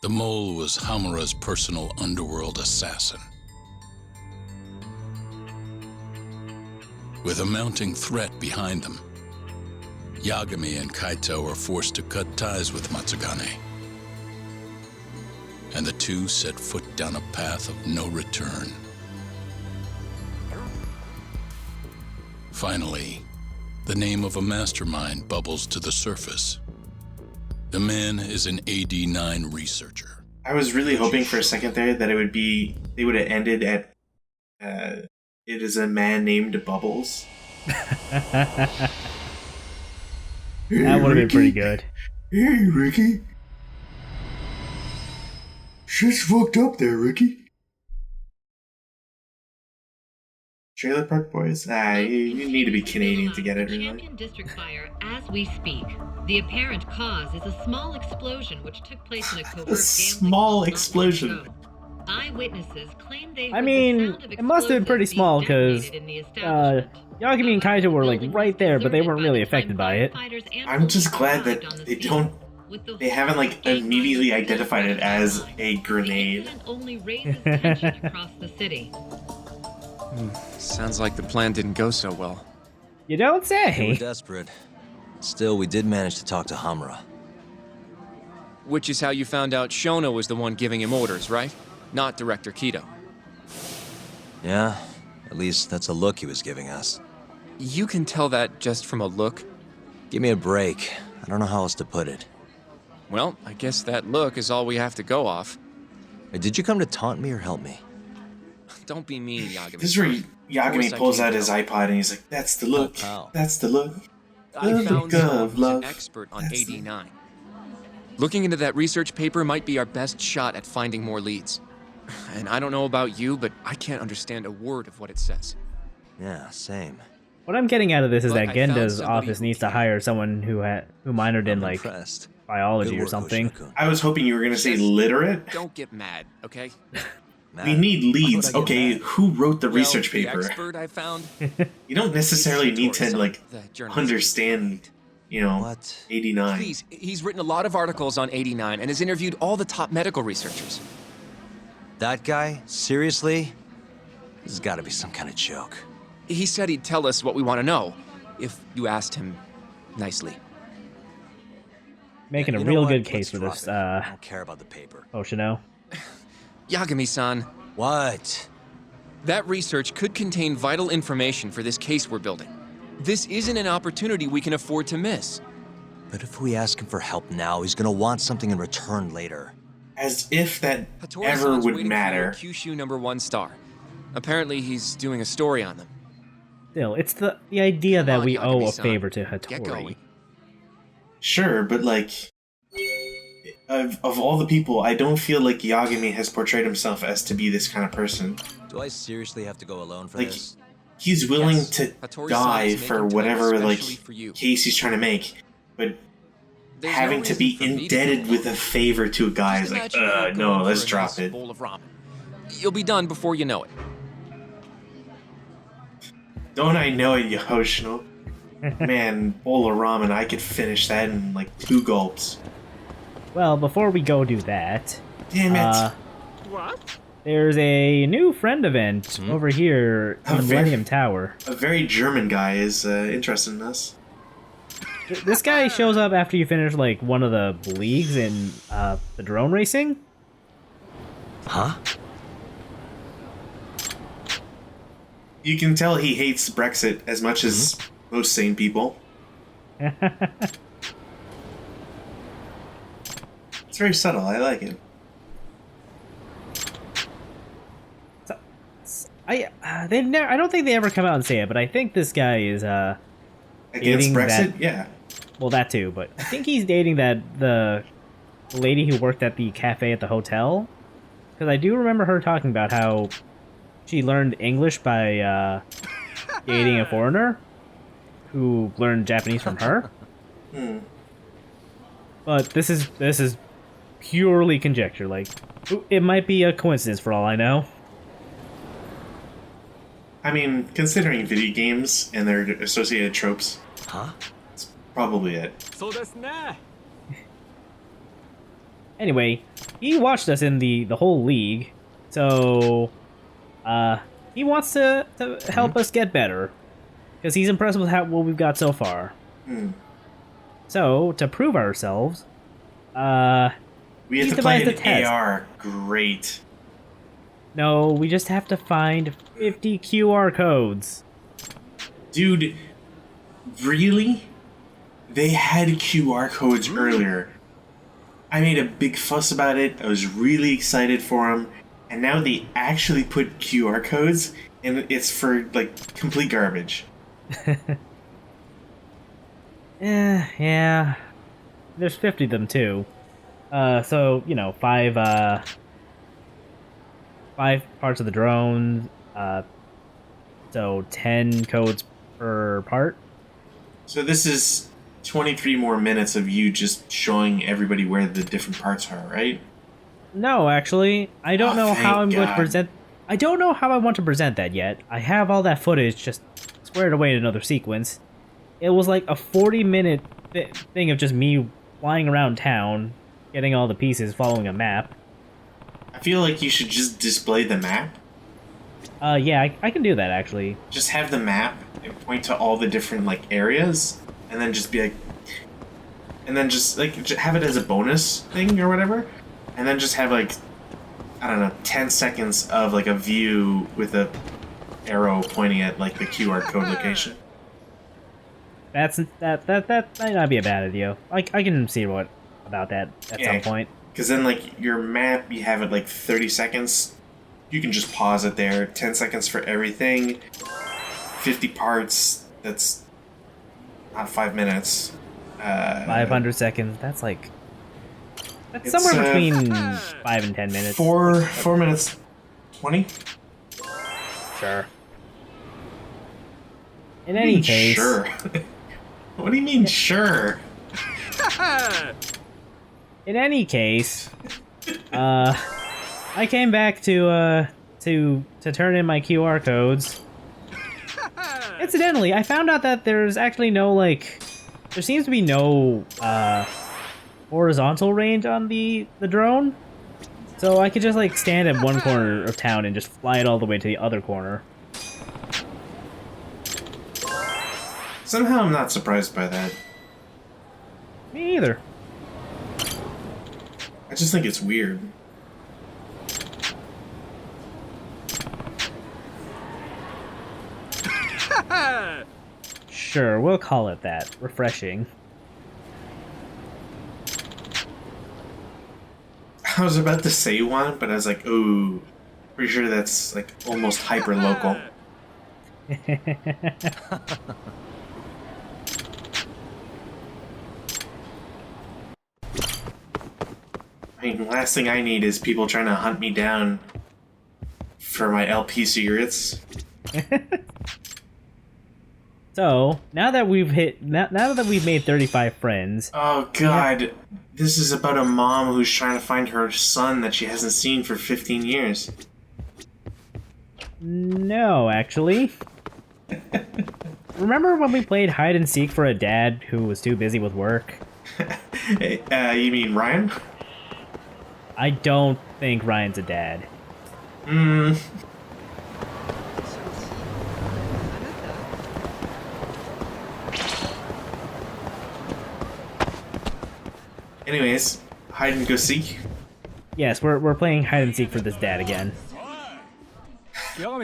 The mole was Hamura's personal underworld assassin. With a mounting threat behind them, Yagami and Kaito are forced to cut ties with Matsugane. And the two set foot down a path of no return. Finally, the name of a mastermind bubbles to the surface. The man is an AD9 researcher. I was really hoping for a second there that they would have ended at, it is a man named Bubbles. That would have been pretty good. Hey, Ricky. Shit's fucked up there, Ricky. Trailer Park Boys? You need to be Canadian to get it, really. Champion District fire as we speak. The apparent cause is a small explosion which took place in a covert A small explosion. Eyewitnesses claim they I mean, it must have been pretty small because Yagami and Kaito were like right there, but they weren't really affected by it. I'm just glad that they haven't like immediately identified it as a grenade. Only raises tension across the city. Sounds like the plan didn't go so well. You don't We say. were desperate. Still, we did manage to talk to Hamura. Which is how you found out Shona was the one giving him orders, right? Not Director Kido. Yeah, at least that's a look he was giving us. You can tell that just from a look. Give me a break. I don't know how else to put it. Well, I guess that look is all we have to go off. Hey, did you come to taunt me or help me? Don't be mean, Yagami. This is where Yagami pulls out his iPod and he's like, "That's the look. Oh. That's the look." I found The someone who's love. an expert on That's the- AD9. Looking into that research paper might be our best shot at finding more leads. And I don't know about you, but I can't understand a word of what it says. Yeah, same. What I'm getting out of this is Look, that I found Genda's somebody office who needs to can- hire someone who minored in I'm like impressed. biology Good or work, something. Hoshino-kun. I was hoping you were gonna say literate. Don't get mad, okay? Matt, We need why would leads. I get Okay, mad? who wrote the research The paper? expert I found. You don't necessarily need to like The journalist. understand, you know, What? 89. Please, he's written a lot of articles on 89 and has interviewed all the top medical researchers. That guy? Seriously? This has got to be some kind of joke. He said he'd tell us what we want to know, if you asked him nicely. Making a You know real what? good case Let's for this, drop it. I don't care about the paper. Hoshino. Yagami-san, What? that research could contain vital information for this case we're building. This isn't an opportunity we can afford to miss. But if we ask him for help now, he's gonna want something in return later. As if that Hattori-san's ever would waiting matter. for your Kyushu #1 star. Apparently, he's doing a story on them. Still, it's the idea Come that on, we owe a Yagami-san. favor to Get Hattori. going. Sure, but like, of all the people, I don't feel like Yagami has portrayed himself as to be this kind of person. Do I seriously have to go alone for Like, this? he's willing Yes, to Hattori-san die is for making whatever time like especially for you. case he's trying to make, but There's having no to be reason for me to indebted go with along. a favor to a guy is Just like, imagine you're no, going let's for a drop nice it. bowl of ramen. You'll be done before you know it. Don't I know it, Yoshino? Man, bowl of ramen, I could finish that in like 2 gulps. Well, before we go do that, Damn it. there's a new friend event over here in A the very- Millennium Tower. A very German guy is interested in us. This guy shows up after you finish like one of the leagues in the drone racing. Huh? You can tell he hates Brexit as much as most sane people. It's very subtle. I like it. I don't think they ever come out and say it, but I think this guy is Against Dating Brexit? that- Yeah. well, that too, but I think he's dating the lady who worked at the cafe at the hotel, because I do remember her talking about how she learned English by dating a foreigner who learned Japanese from her. But this is purely conjecture. Like, it might be a coincidence for all I know. I mean, considering video games and their associated tropes, Huh? probably it. Anyway, he watched us in the whole league, so he wants to help us get better because he's impressed with what we've got so far. So to prove ourselves, we have to play devised an AR. Great. No, we just have to find 50 QR codes. Dude, really? They had QR codes earlier. I made a big fuss about it. I was really excited for them. And now they actually put QR codes, and it's for, like, complete garbage. Yeah. There's 50 of them, too. So, you know, five parts of the drone, so 10 codes per part. So this is 23 more minutes of you just showing everybody where the different parts are, right? No, actually, I don't know how I'm going to present. I don't know how I want to present that yet. I have all that footage just squared away in another sequence. It was like a 40-minute thing of just me flying around town, getting all the pieces, following a map. I feel like you should just display the map. Yeah, I can do that, actually. Just have the map and point to all the different, like, areas, and then just be like... And then just, like, have it as a bonus thing or whatever. And then just have, like, I don't know, 10 seconds of, like, a view with a arrow pointing at, like, the QR code location. That might not be a bad idea. I can see about that at some point. Because then, like, your map, you have it, like, 30 seconds. You can just pause it there. 10 seconds for everything. 50 parts. That's not 5 minutes. 500 seconds. That's like... That's somewhere between 5 and 10 minutes. 4 minutes 20? Sure. In any case... Sure. What do you mean, sure? In any case, I came back to turn in my QR codes. Incidentally, I found out that there's actually no, like... There seems to be no, horizontal range on the drone. So I could just, like, stand at one corner of town and just fly it all the way to the other corner. Somehow I'm not surprised by that. Me either. I just think it's weird. Sure, we'll call it that. Refreshing. I was about to say one, but I was like, ooh, pretty sure that's like almost hyper local. I mean, the last thing I need is people trying to hunt me down for my LP cigarettes. So now that we've made 35 friends. Oh God, this is about a mom who's trying to find her son that she hasn't seen for 15 years. No, actually. Remember when we played hide and seek for a dad who was too busy with work? You mean Ryan? I don't think Ryan's a dad. Anyways, hide and go seek. Yes, we're playing hide and seek for this dad again. No.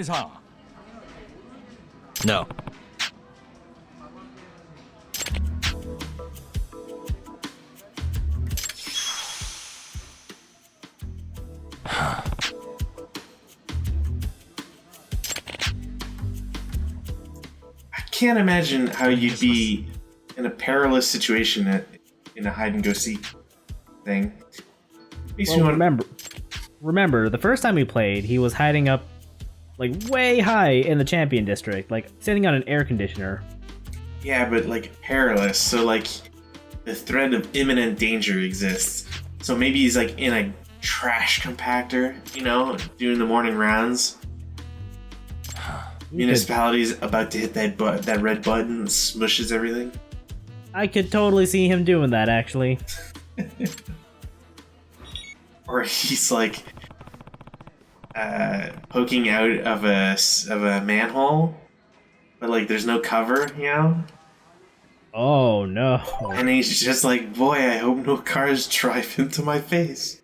I can't imagine how you'd be in a perilous situation in a hide and go seek thing. Well, remember, the first time we played, he was hiding up, like, way high in the champion district, like, sitting on an air conditioner. Yeah, but, like, perilous, so, like, the threat of imminent danger exists. So maybe he's, like, in a trash compactor, you know, doing the morning rounds. Municipality's about to hit that red button that smushes everything. I could totally see him doing that, actually. or he's like poking out of a manhole, but like there's no cover, you know. Oh no. And he's just like, boy, I hope no cars drive into my face.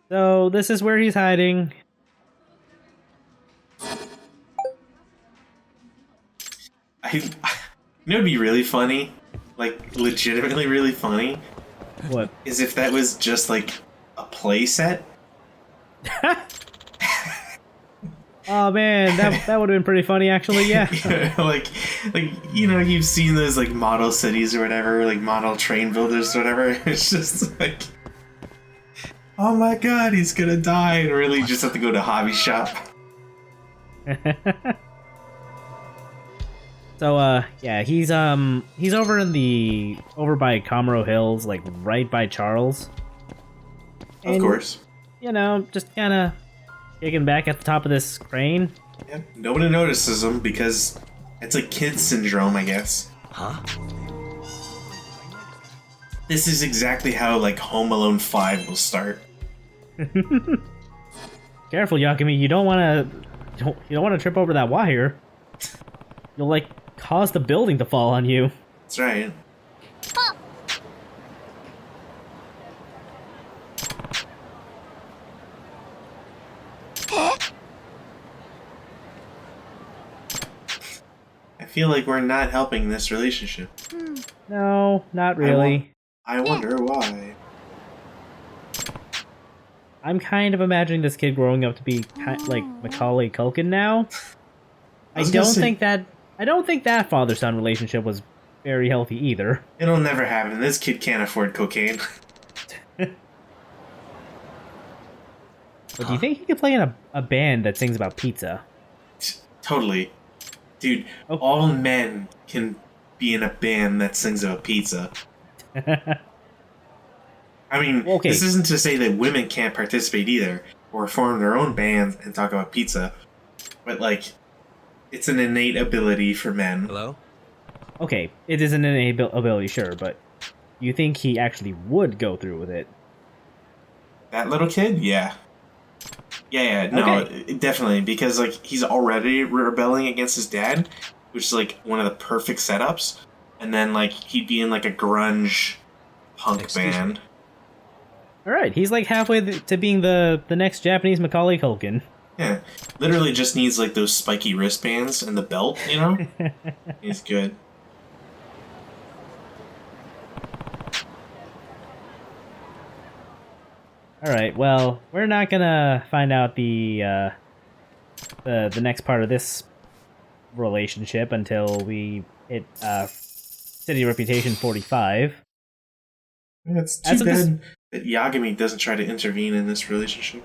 So this is where he's hiding. You know, it'd be really funny, like legitimately really funny, What? is if that was just like a play set. Oh man, that would have been pretty funny actually, yeah. like you know, you've seen those like model cities or whatever, like model train builders or whatever. It's just like, oh my god, he's gonna die, and really just have to go to hobby shop. So yeah, he's over by Comro Hills, like right by Charles. Of And, course. You know, just kind of kicking back at the top of this crane. Yeah, nobody notices him because it's like kid syndrome, I guess. Huh? This is exactly how like Home Alone 5 will start. Careful, Yakumi, you don't want to trip over that wire. You'll like cause the building to fall on you. That's right. I feel like we're not helping this relationship. No, not really. I wonder why. I'm kind of imagining this kid growing up to be like Macaulay Culkin now. I don't think that father-son relationship was very healthy either. It'll never happen. This kid can't afford cocaine. But do you think he could play in a band that sings about pizza? Totally. Dude, all men can be in a band that sings about pizza. I mean, okay. This isn't to say that women can't participate either, or form their own bands and talk about pizza. But, like, it's an innate ability for men. Hello? Okay, it is an innate ability, sure, but you think he actually would go through with it? That little kid? Yeah. Yeah, no, Okay. definitely, because, like, he's already rebelling against his dad, which is, like, one of the perfect setups, and then, like, he'd be in, like, a grunge punk band. Alright, he's like halfway to being the next Japanese Macaulay Culkin. Yeah, literally just needs, like, those spiky wristbands and the belt, you know? He's good. Alright, well, we're not gonna find out the next part of this relationship until we hit City Reputation 45. It's too bad that Yagami doesn't try to intervene in this relationship.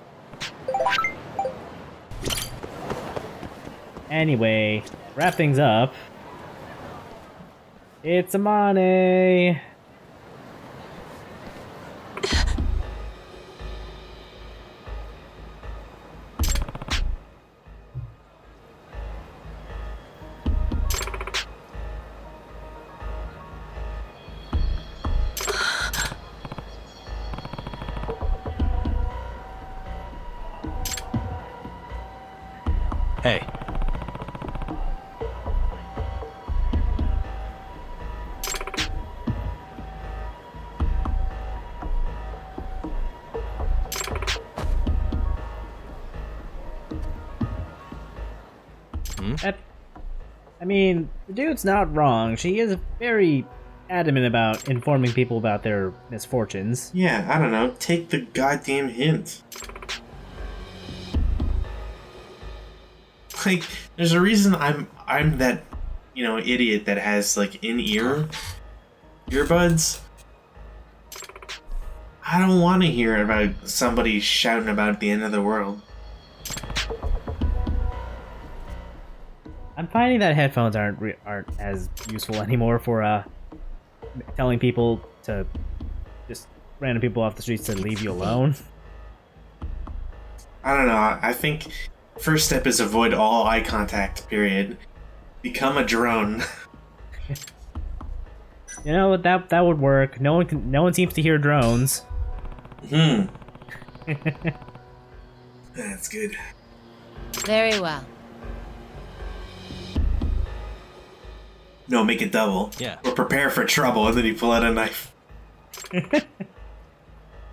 Anyway, wrap things up. It's Amane! Hey. I mean, the dude's not wrong. She is very adamant about informing people about their misfortunes. Yeah, I don't know. Take the goddamn hint. Like, there's a reason I'm that, you know, idiot that has, like, in-ear earbuds. I don't want to hear about somebody shouting about the end of the world. I'm finding that headphones aren't as useful anymore for telling people to just random people off the streets to leave you alone. I don't know. I think first step is avoid all eye contact, period. Become a drone. You know, that would work. No one seems to hear drones. That's good. Very well. No, make it double. Yeah. Or prepare for trouble, and then you pull out a knife.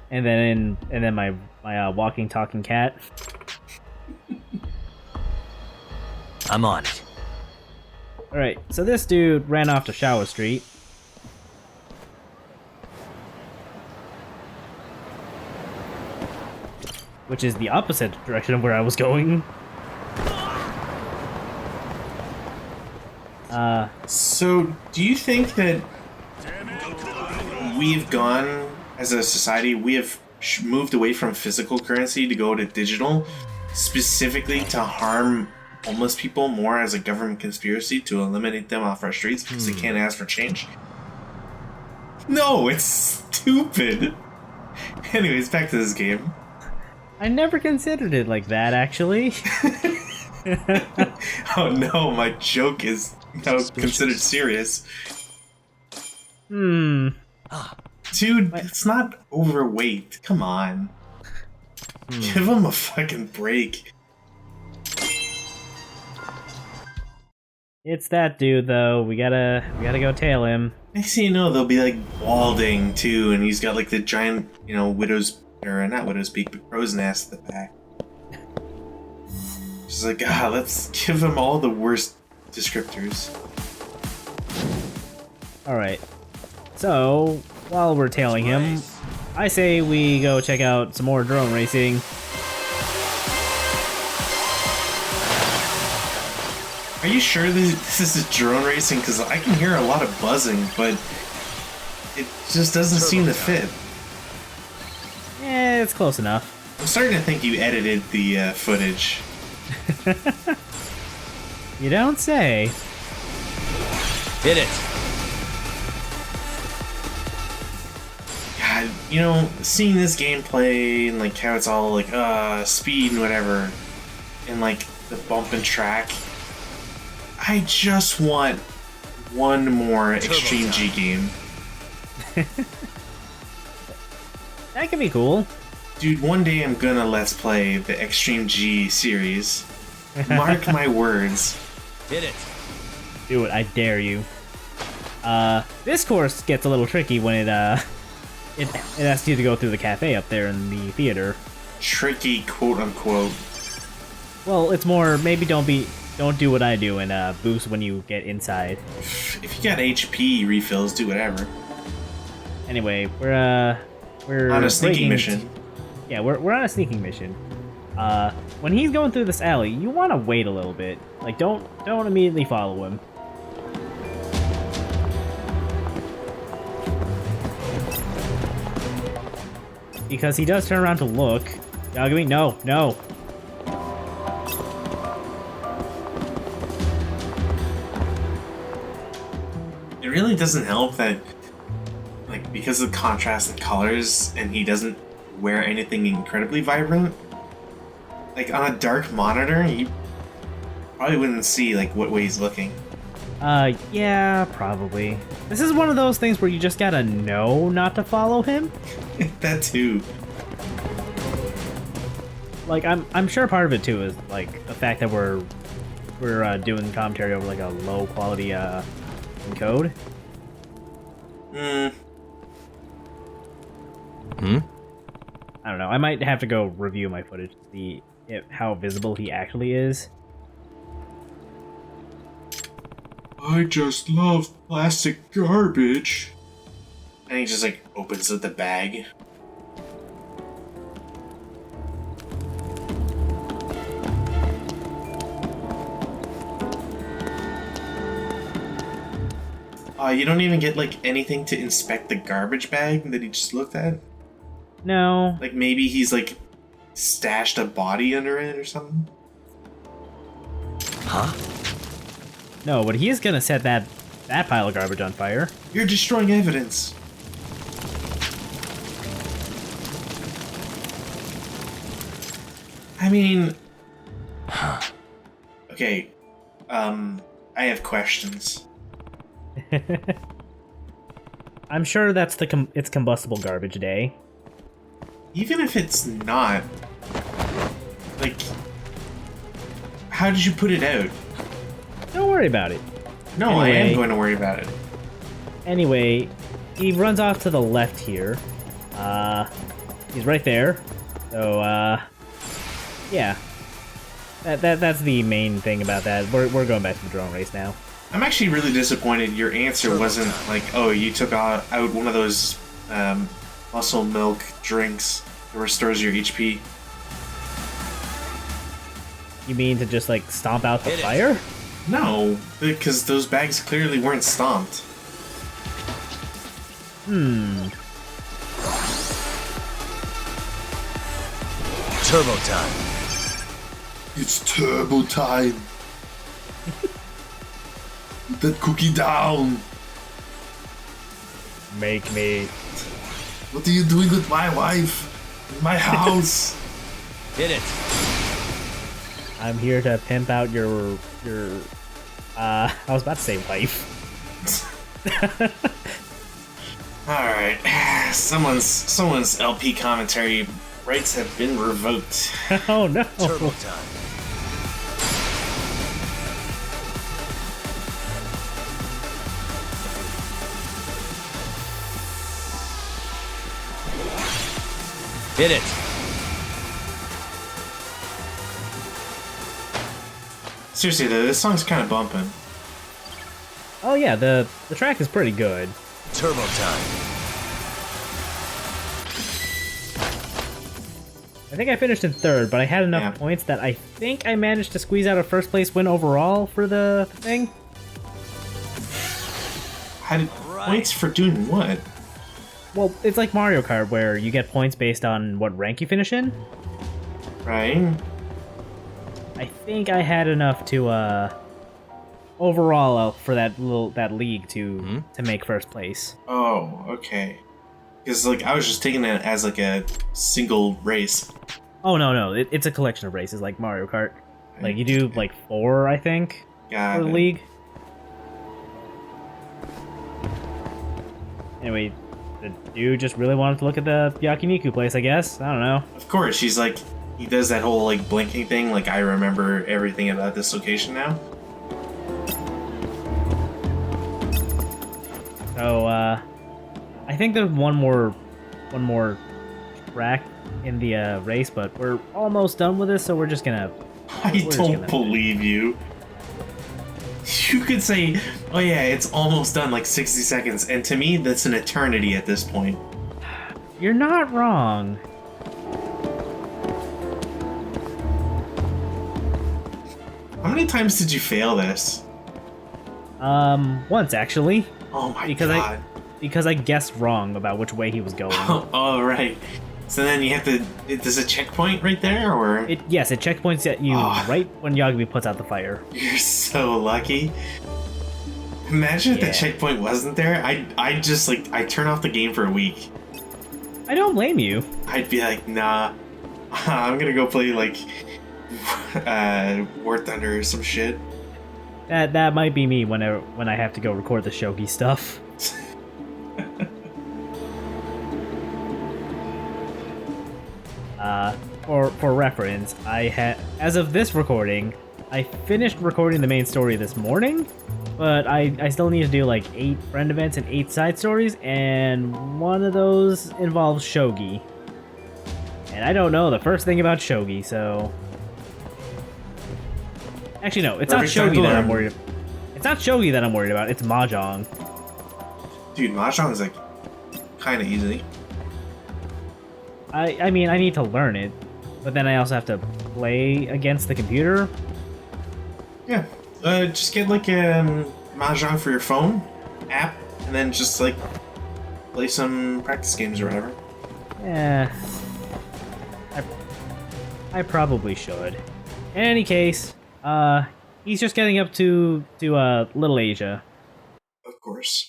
And then my walking, talking cat. I'm on it. All right, so this dude ran off to Shower Street. Which is the opposite direction of where I was going. So, do you think that we've gone, as a society, we have moved away from physical currency to go to digital, specifically to harm homeless people more as a government conspiracy to eliminate them off our streets because they can't ask for change? No, it's stupid. Anyways, back to this game. I never considered it like that, actually. Oh no, my joke is now considered serious. Dude, it's not overweight. Come on. Give him a fucking break. It's that dude, though. We gotta go tail him. Next thing you know, they'll be like balding too, and he's got like the giant, widow's, or not widow's peak, but crow's nest at the back. Just like, let's give him all the worst descriptors. Alright. So, while we're tailing him, I say we go check out some more drone racing. Are you sure this is drone racing? Because I can hear a lot of buzzing, but it just doesn't seem to fit. Eh, it's close enough. I'm starting to think you edited the footage. You don't say. Hit it. God, seeing this gameplay and like how it's all like speed and whatever, and like the bump and track, I just want one more Extreme G game. That could be cool. Dude, one day I'm gonna let's play the Extreme G series. Mark my words. Hit it. Do it, I dare you. This course gets a little tricky when it asks you to go through the cafe up there in the theater. Tricky, quote unquote. Well, it's more maybe don't do what I do and boost when you get inside. If you got HP refills, do whatever. Anyway, we're on a sneaking breaking- mission. Yeah, we're on a sneaking mission. When he's going through this alley, you want to wait a little bit. Like, don't immediately follow him. Because he does turn around to look. Yagami, no. It really doesn't help that, like, because of the contrast in colors, and he doesn't wear anything incredibly vibrant. Like, on a dark monitor, you probably wouldn't see, like, what way he's looking. Yeah, probably. This is one of those things where you just gotta know not to follow him. That too. Like, I'm sure part of it too is like the fact that we're doing commentary over like a low quality encode. Hmm. I don't know. I might have to go review my footage to see how visible he actually is. I just love plastic garbage. And he just, like, opens up the bag. You don't even get, like, anything to inspect the garbage bag that he just looked at? No. Like, maybe he's, like, stashed a body under it or something? Huh? No, but he is gonna set that pile of garbage on fire. You're destroying evidence. I mean... Okay, I have questions. I'm sure that's it's combustible garbage day. even if it's not, like, how did you put it out? Don't worry about it. No, I am Anyway. going to worry about it. Anyway, he runs off to the left here. He's right there. So, yeah. That's the main thing about that. We're going back to the drone race now. I'm actually really disappointed your answer wasn't like, oh, you took out one of those muscle milk drinks that restores your HP. You mean to just, like, stomp out the Hit it. fire? No, because those bags clearly weren't stomped. Turbo time. It's turbo time. Put that cookie down. Make me. What are you doing with my wife? In my house? Hit it. I'm here to pimp out your I was about to say wife. Alright. Someone's LP commentary rights have been revoked. Oh no. Turbo time. Hit it. Seriously though, this song's kind of bumping. Oh yeah, the track is pretty good. Turbo time. I think I finished in third, but I had enough Yeah. points that I think I managed to squeeze out a first place win overall for the thing. How did points for doing what? Well, it's like Mario Kart where you get points based on what rank you finish in. Right? I think I had enough to overall for that league to make first place. Oh, okay. Because like I was just taking it as like a single race. Oh no, it's a collection of races like Mario Kart. Like you do like 4, I think, Got for the it. league. Anyway, the dude just really wanted to look at the Yakiniku place, I guess. I don't know. Of course, he does that whole like blinking thing. Like I remember everything about this location now. So, I think there's one more track in the race, but we're almost done with this, so we're just gonna. I just don't gonna- believe you. You could say, oh yeah, it's almost done, like 60 seconds, and to me, that's an eternity at this point. You're not wrong. How many times did you fail this? Once actually, Oh my because god. because I guessed wrong about which way he was going. Oh, right. So then you have to. There's a checkpoint right there, or Yes, it checkpoints at you Oh. right when Yagami puts out the fire. you're so lucky. Imagine if Yeah. the checkpoint wasn't there. I just like I turn off the game for a week. I don't blame you. I'd be like, nah, I'm gonna go play like War Thunder or some shit. That might be me when I have to go record the Shogi stuff. For reference, as of this recording, I finished recording the main story this morning, but I still need to do like 8 friend events and 8 side stories, and one of those involves Shogi. And I don't know the first thing about Shogi, so... Actually, no, it's not Perfect time Shogi to that I'm learn. worried about. It's not Shogi that I'm worried about, it's Mahjong. Dude, Mahjong's like kind of easy. I mean, I need to learn it, but then I also have to play against the computer. Yeah, just get like a Mahjong for your phone app, and then just like play some practice games or whatever. Yeah, I probably should. In any case, he's just getting up to Little Asia. Of course.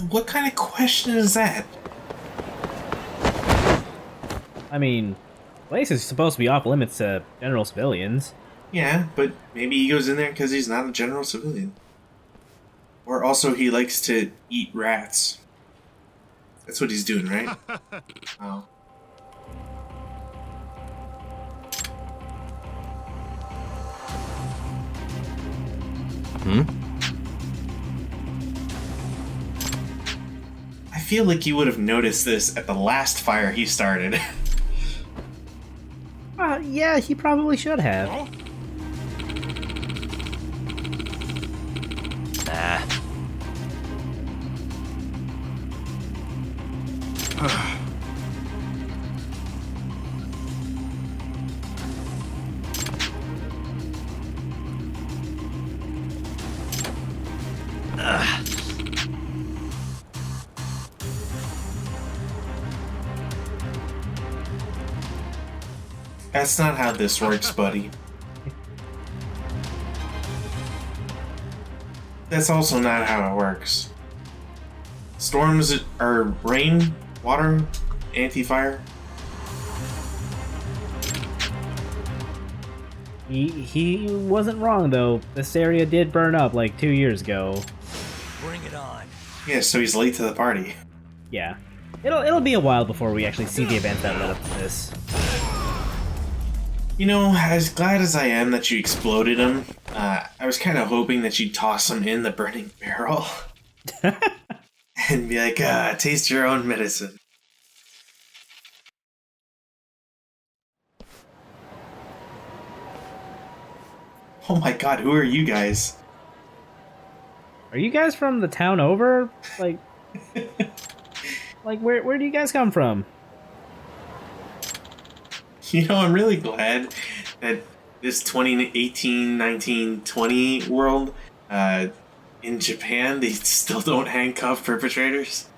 What kind of question is that? I mean, Place is supposed to be off limits to general civilians. Yeah, but maybe he goes in there because he's not a general civilian. Or also he likes to eat rats. That's what he's doing, right? Oh. I feel like you would have noticed this at the last fire he started. Yeah, he probably should have. Nah. That's not how this works, buddy. That's also not how it works. Storms are rain, water, anti-fire. He wasn't wrong though. This area did burn up like 2 years ago. Bring it on. Yeah, so he's late to the party. Yeah. It'll be a while before we actually see the events that led up to this. You know, as glad as I am that you exploded him, I was kind of hoping that you'd toss him in the burning barrel. And be like, taste your own medicine. Oh my god, who are you guys? Are you guys from the town over? Like, where do you guys come from? You know, I'm really glad that this 2018, 19, 20 world, in Japan, they still don't handcuff perpetrators.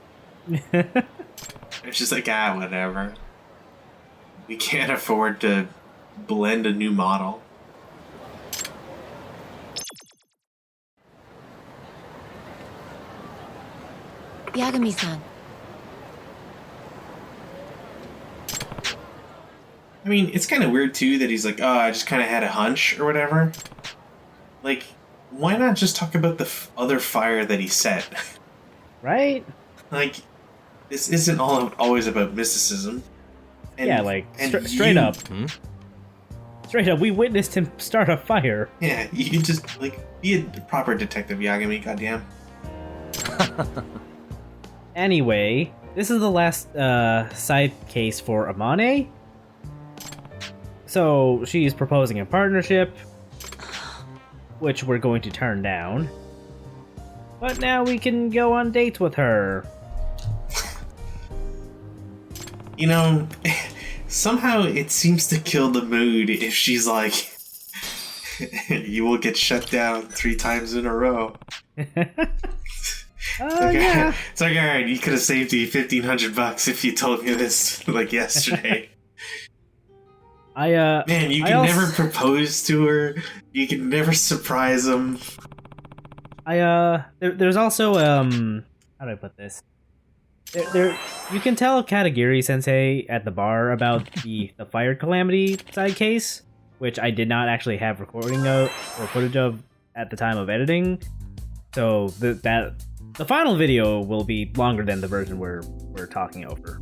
It's just like, whatever. We can't afford to blend a new model. Yagami-san. I mean, it's kind of weird, too, that he's like, I just kind of had a hunch, or whatever. Like, why not just talk about the other fire that he set? Right? Like, this isn't always about mysticism. And, yeah, like, straight up. Straight up, we witnessed him start a fire. Yeah, you can just, like, be a proper detective, Yagami, goddamn. Anyway, this is the last side case for Amane. So she's proposing a partnership, which we're going to turn down. But now we can go on dates with her. You know, somehow it seems to kill the mood if she's like, you will get shut down 3 times in a row. Yeah. It's like, alright, you could have saved me $1,500 if you told me this, like, yesterday. Man, you can never propose to her. You can never surprise him. There's also, how do I put this? There, you can tell Katagiri-sensei at the bar about the fired Calamity side case, which I did not actually have recording of or footage of at the time of editing. So the final video will be longer than the version we're talking over.